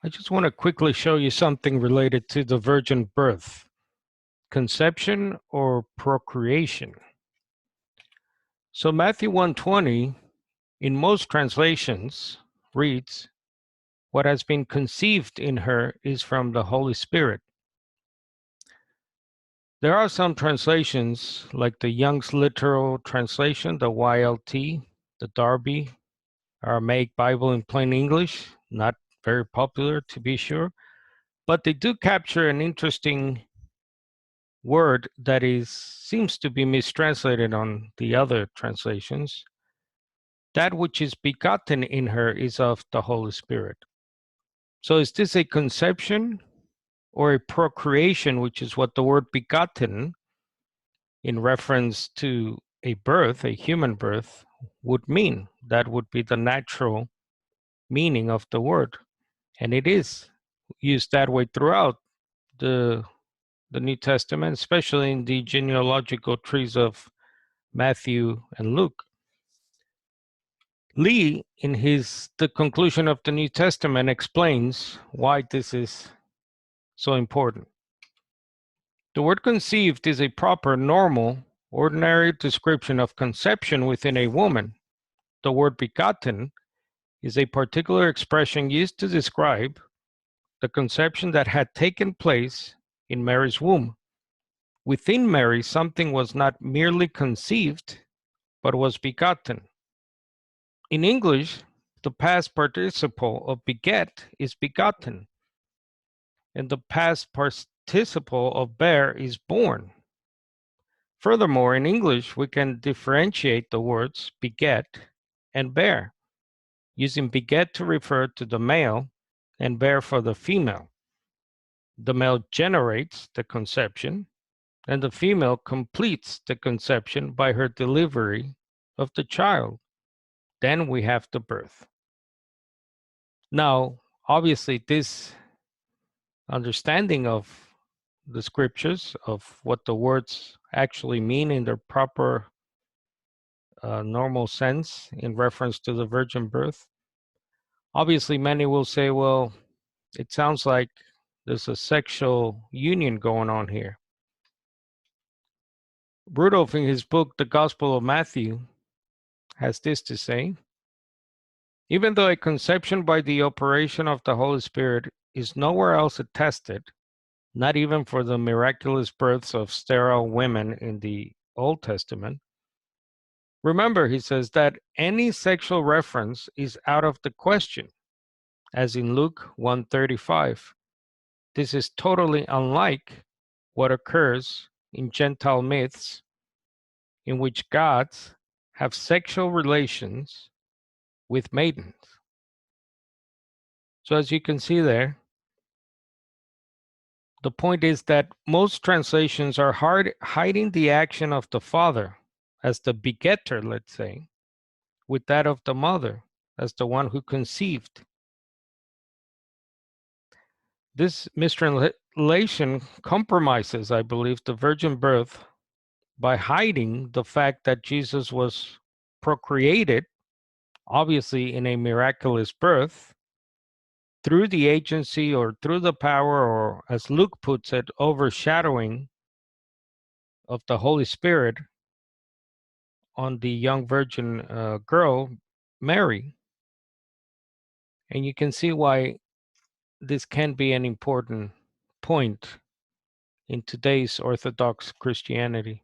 I just want to quickly show you something related to the virgin birth, conception or procreation. So Matthew 1:20 in most translations reads, "What has been conceived in her is from the Holy Spirit." There are some translations like the Young's Literal Translation, the YLT, the Darby, Aramaic Bible in Plain English, not very popular to be sure, but they do capture an interesting word that seems to be mistranslated on the other translations. That which is begotten in her is of the Holy Spirit. So is this a conception or a procreation, which is what the word begotten in reference to a birth, a human birth, would mean? That would be the natural meaning of the word. And it is used that way throughout the New Testament, especially in the genealogical trees of Matthew and Luke. Lee, in The Conclusion of the New Testament, explains why this is so important. The word conceived is a proper, normal, ordinary description of conception within a woman. The word begotten is a particular expression used to describe the conception that had taken place in Mary's womb. Within Mary, something was not merely conceived, but was begotten. In English, the past participle of beget is begotten, and the past participle of bear is born. Furthermore, in English, we can differentiate the words beget and bear, using beget to refer to the male and bear for the female. The male generates the conception, and the female completes the conception by her delivery of the child. Then we have the birth. Now, obviously, this understanding of the scriptures, of what the words actually mean in their proper normal sense in reference to the virgin birth, obviously many will say, well, it sounds like there's a sexual union going on here. Rudolf, in his book, The Gospel of Matthew, has this to say: even though a conception by the operation of the Holy Spirit is nowhere else attested, not even for the miraculous births of sterile women in the Old Testament, remember, he says, that any sexual reference is out of the question, as in Luke 1:35. This is totally unlike what occurs in Gentile myths, in which gods have sexual relations with maidens. So as you can see there, the point is that most translations are hiding the action of the father as the begetter, let's say, with that of the mother as the one who conceived. This mistranslation compromises, I believe, the virgin birth by hiding the fact that Jesus was procreated, obviously in a miraculous birth, through the agency or through the power, or as Luke puts it, overshadowing of the Holy Spirit on the young virgin girl, Mary. And you can see why this can be an important point in today's Orthodox Christianity.